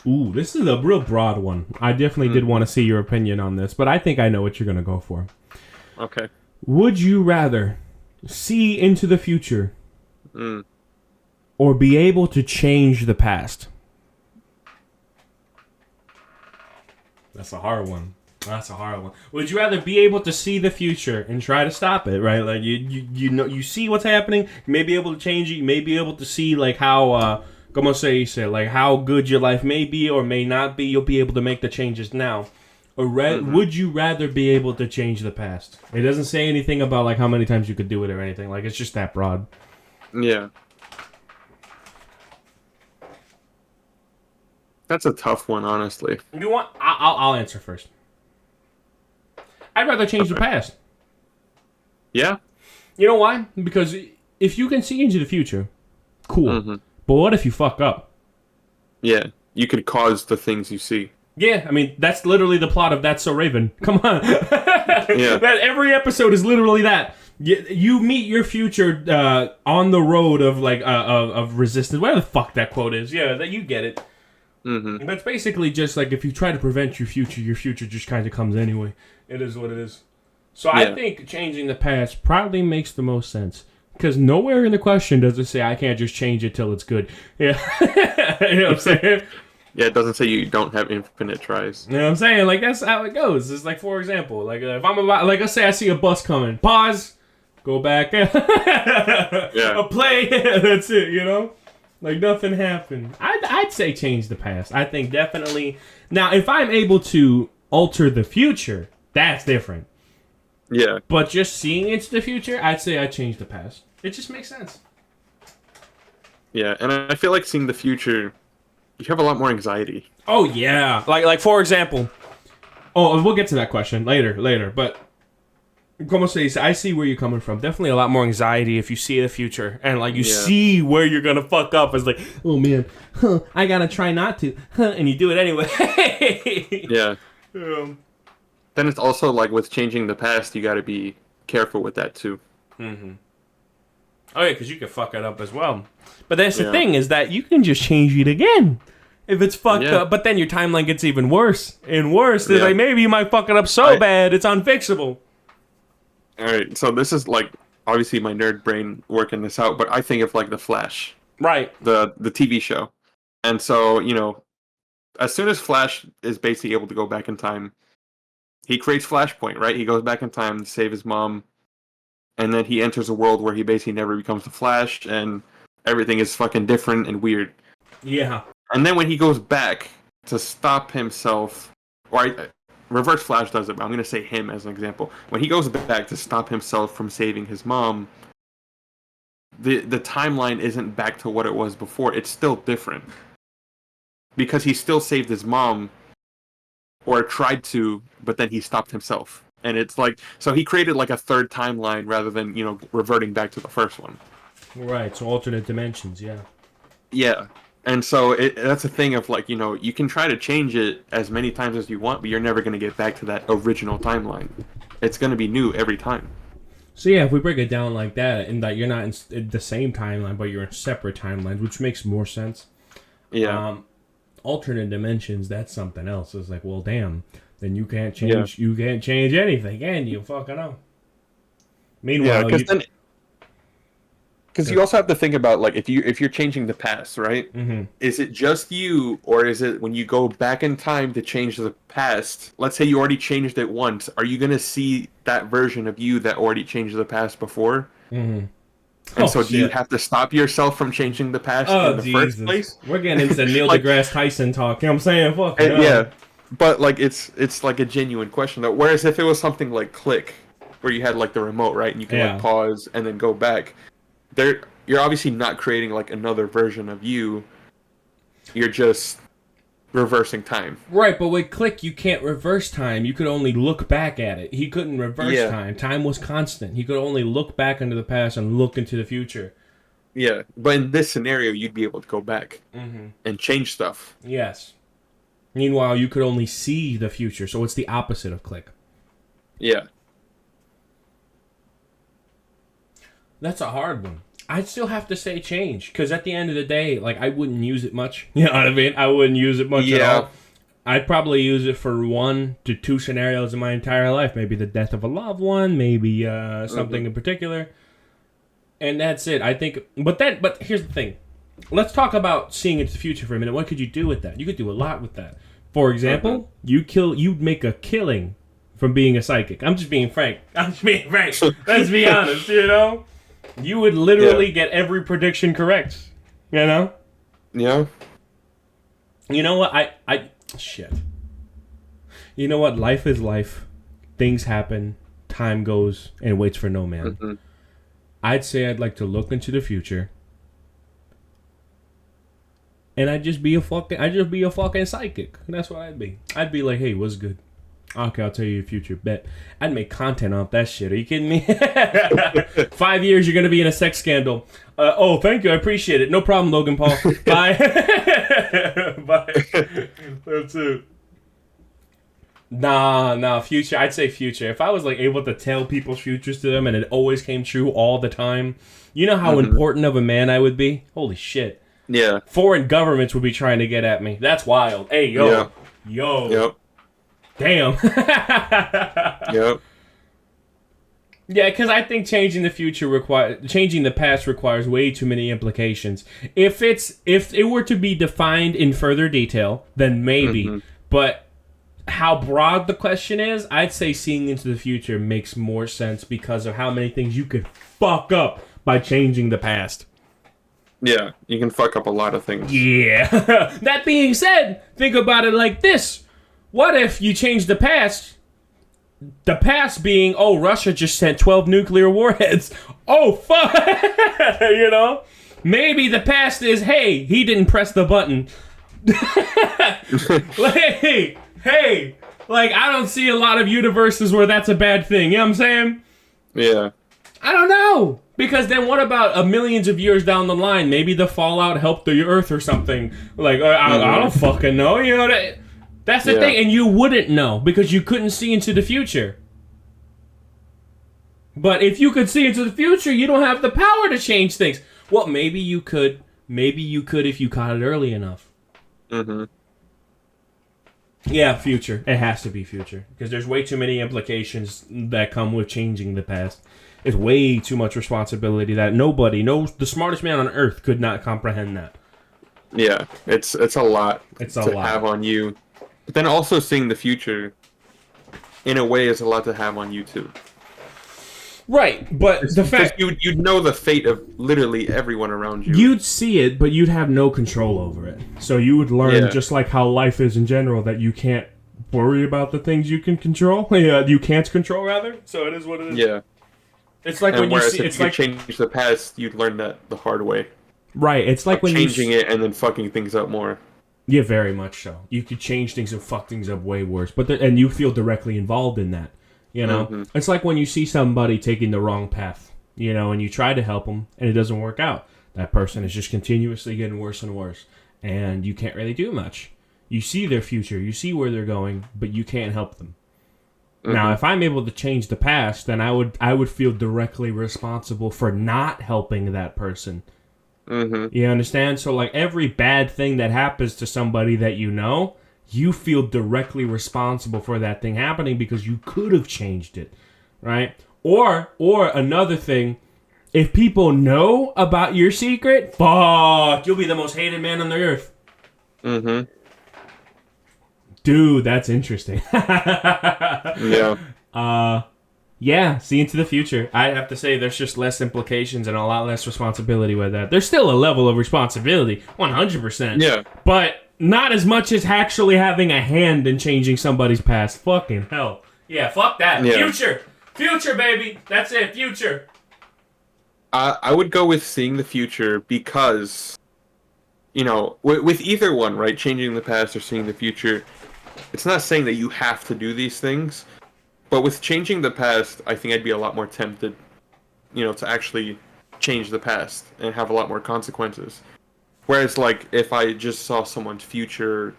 Ooh, this is a real broad one. I definitely did want to see your opinion on this, but I think I know what you're going to go for. Okay. Would you rather see into the future Mm. or be able to change the past? That's a hard one. That's a hard one. Would you rather be able to see the future and try to stop it, right? Like you know you see what's happening, you may be able to change it, you may be able to see like how como se dice, like how good your life may be or may not be, you'll be able to make the changes now. Or would you rather be able to change the past? It doesn't say anything about like how many times you could do it or anything. Like it's just that broad. Yeah. That's a tough one, honestly. You want? I'll answer first. I'd rather change the past. Yeah? You know why? Because if you can see into the future, cool. But what if you fuck up? Yeah. You could cause the things you see. Yeah, I mean, that's literally the plot of That's So Raven. Come on. Yeah. That every episode is literally that. You meet your future on the road of like of resistance. Whatever the fuck that quote is. Yeah, that you get it. Mm-hmm. That's basically just like if you try to prevent your future just kind of comes anyway. It is what it is. So yeah. I think changing the past probably makes the most sense. Because nowhere in the question does it say I can't just change it till it's good. Yeah. You know what I'm saying? Yeah, it doesn't say you don't have infinite tries. You know what I'm saying? Like, that's how it goes. It's like, for example, like, if I'm about, like, let's say I see a bus coming. Pause. Go back. Yeah. A play. That's it, you know? Like, nothing happened. I'd say change the past. I think definitely. Now, if I'm able to alter the future, that's different. Yeah. But just seeing into the future, I'd say I'd change the past. It just makes sense. Yeah, and I feel like seeing the future, you have a lot more anxiety. Oh, yeah. Like for example... Oh, we'll get to that question later. But, como se dice, I see where you're coming from. Definitely a lot more anxiety if you see the future. And, like, you see where you're going to fuck up. It's like, oh, man, I got to try not to. And you do it anyway. Yeah. Then it's also, like, with changing the past, you got to be careful with that, too. Mm-hmm. Oh, yeah, because you can fuck it up as well. But that's the thing, is that you can just change it again if it's fucked up. But then your timeline gets even worse and worse. It's like, maybe you might fuck it up so bad, it's unfixable. Alright, so this is, like, obviously my nerd brain working this out, but I think of, like, The Flash. Right. The TV show. And so, you know, as soon as Flash is basically able to go back in time, he creates Flashpoint, right? He goes back in time to save his mom, and then he enters a world where he basically never becomes the Flash, and everything is fucking different and weird. Yeah. And then when he goes back to stop himself, or Reverse Flash does it, but I'm going to say him as an example. When he goes back to stop himself from saving his mom, the timeline isn't back to what it was before. It's still different. Because he still saved his mom, or tried to, but then he stopped himself. And it's like, so he created like a third timeline rather than, you know, reverting back to the first one. Right, so alternate dimensions, yeah. Yeah. And so that's a thing of like, you know, you can try to change it as many times as you want, but you're never going to get back to that original timeline. It's going to be new every time. So yeah, if we break it down like that, and that you're not in the same timeline, but you're in separate timelines, which makes more sense. Yeah. Alternate dimensions, that's something else. It's like, well, damn, then you can't change. Yeah. You can't change anything, can you? Fucking know. Meanwhile, because you also have to think about like if you're changing the past, right? Mm-hmm. Is it just you, or is it when you go back in time to change the past? Let's say you already changed it once. Are you gonna see that version of you that already changed the past before? Mm-hmm. And so, do you have to stop yourself from changing the past in the first place? We're getting into Neil deGrasse Tyson talk. You know what I'm saying? Fuck yeah, but like it's like a genuine question though. Whereas if it was something like Click, where you had like the remote, right, and you can like pause and then go back, you're obviously not creating like another version of you. You're just reversing time. Right, but with Click, you can't reverse time. You could only look back at it. He couldn't reverse time. Time was constant. He could only look back into the past and look into the future. Yeah, but in this scenario, you'd be able to go back and change stuff. Yes. Meanwhile, you could only see the future, so it's the opposite of Click. Yeah. That's a hard one. I'd still have to say change, because at the end of the day, like, I wouldn't use it much. You know what I mean? I wouldn't use it much at all. I'd probably use it for 1 to 2 scenarios in my entire life. Maybe the death of a loved one, maybe something in particular. And that's it. I think, but here's the thing. Let's talk about seeing into the future for a minute. What could you do with that? You could do a lot with that. For example, you'd make a killing from being a psychic. I'm just being frank. Let's be honest, you know? You would literally get every prediction correct. You know? Yeah. You know what? Shit. You know what? Life is life. Things happen. Time goes and waits for no man. Mm-hmm. I'd say I'd like to look into the future. And I'd just be a fucking psychic. That's what I'd be. I'd be like, hey, what's good? Okay, I'll tell you your future. Bet. I'd make content off that shit. Are you kidding me? 5 years, you're going to be in a sex scandal. Oh, thank you. I appreciate it. No problem, Logan Paul. Bye. Bye. That's it. Nah, future. I'd say future. If I was like able to tell people's futures to them and it always came true all the time, you know how important of a man I would be? Holy shit. Yeah. Foreign governments would be trying to get at me. That's wild. Hey, yo. Yeah. Yo. Yep. Damn. Yep. Yeah, because I think changing the past requires way too many implications. If it were to be defined in further detail, then maybe. Mm-hmm. But how broad the question is, I'd say seeing into the future makes more sense because of how many things you could fuck up by changing the past. Yeah, you can fuck up a lot of things. Yeah. That being said, think about it like this. What if you change the past? The past being, oh, Russia just sent 12 nuclear warheads. Oh, fuck. You know? Maybe the past is, hey, he didn't press the button. Hey. Like, I don't see a lot of universes where that's a bad thing. You know what I'm saying? Yeah. I don't know. Because then what about millions of years down the line? Maybe the fallout helped the Earth or something. Like, I don't fucking know. You know, that's the thing. And you wouldn't know because you couldn't see into the future. But if you could see into the future, you don't have the power to change things. Well, maybe you could. Maybe you could if you caught it early enough. Mm-hmm. Yeah, future. It has to be future. Because there's way too many implications that come with changing the past. It's way too much responsibility that nobody knows. The smartest man on earth could not comprehend that. Yeah, it's a lot to have on you. But then also seeing the future, in a way, is a lot to have on you too. Right, but the fact you'd know the fate of literally everyone around you. You'd see it, but you'd have no control over it. So you would learn, just like how life is in general, that you can't worry about the things you can control. You can't control, rather. So it is what it is. Yeah. It's like when you see, if you change the past, you'd learn that the hard way. Right, it's like when changing it and then fucking things up more. Yeah, very much so. You could change things and fuck things up way worse, and you feel directly involved in that. You know, It's like when you see somebody taking the wrong path, you know, and you try to help them and it doesn't work out. That person is just continuously getting worse and worse, and you can't really do much. You see their future, you see where they're going, but you can't help them. Now, if I'm able to change the past, then I would feel directly responsible for not helping that person. You understand? So, like, every bad thing that happens to somebody that you know, you feel directly responsible for that thing happening because you could have changed it, right? Or another thing, if people know about your secret, fuck, you'll be the most hated man on the earth. Dude, that's interesting. Yeah. Yeah, see into the future. I have to say there's just less implications and a lot less responsibility with that. There's still a level of responsibility, 100%. Yeah. But not as much as actually having a hand in changing somebody's past. Fucking hell. Yeah, fuck that. Yeah. Future. Future, baby. That's it. Future. I would go with seeing the future because, you know, with either one, right? Changing the past or seeing the future, it's not saying that you have to do these things. But with changing the past, I think I'd be a lot more tempted, you know, to actually change the past and have a lot more consequences. Whereas, like, if I just saw someone's future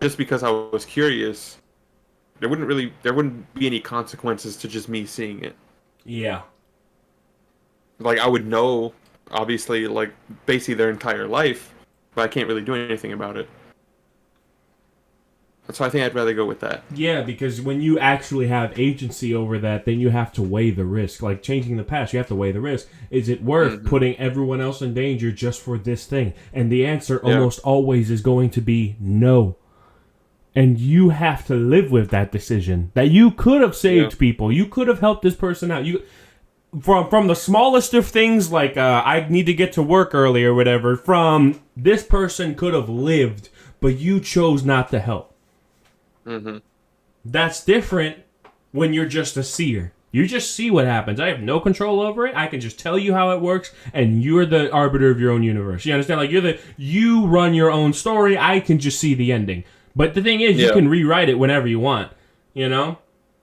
just because I was curious, there wouldn't be any consequences to just me seeing it. Yeah. Like, I would know obviously, like, basically their entire life, but I can't really do anything about it. So I think I'd rather go with that. Yeah, because when you actually have agency over that, then you have to weigh the risk. Like changing the past, you have to weigh the risk. Is it worth putting everyone else in danger just for this thing? And the answer almost always is going to be no. And you have to live with that decision. That you could have saved people. You could have helped this person out. You from the smallest of things, like I need to get to work early or whatever, from this person could have lived, but you chose not to help. That's different when you're just a seer. You just see what happens. I have no control over it. I can just tell you how it works, and you're the arbiter of your own universe. You understand? Like you run your own story. I can just see the ending. But the thing is, you can rewrite it whenever you want. You know?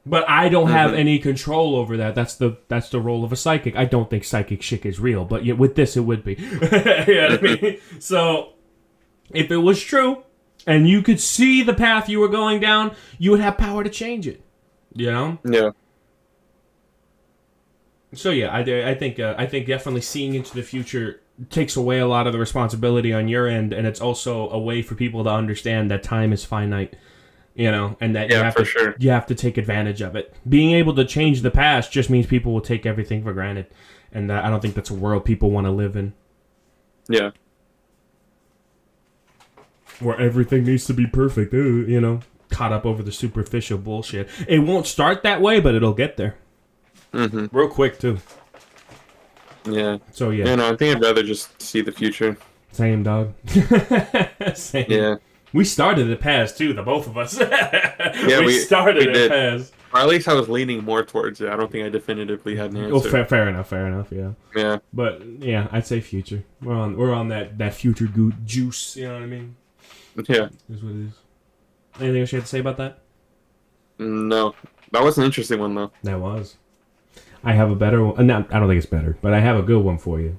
But I don't have any control over that. That's the role of a psychic. I don't think psychic shit is real, but with this it would be. You know what I mean? So if it was true, and you could see the path you were going down, you would have power to change it. You know? Yeah. So yeah, I think definitely seeing into the future takes away a lot of the responsibility on your end, and it's also a way for people to understand that time is finite. You know, and that you have to take advantage of it. Being able to change the past just means people will take everything for granted, and I don't think that's a world people want to live in. Yeah. Where everything needs to be perfect, you know, caught up over the superficial bullshit. It won't start that way, but it'll get there. Real quick, too. Yeah. So, yeah. Yeah, no, I think I'd rather just see the future. Same, dog. Same. Yeah. We started it past, too, the both of us. Yeah, we started it past. Or at least I was leaning more towards it. I don't think I definitively had an answer. Oh, fair enough, yeah. Yeah. But, yeah, I'd say future. We're on that future juice, you know what I mean? Yeah. Is what it is. Anything else you had to say about that? No. That was an interesting one, though. That was. I have a better one. No, I don't think it's better, but I have a good one for you.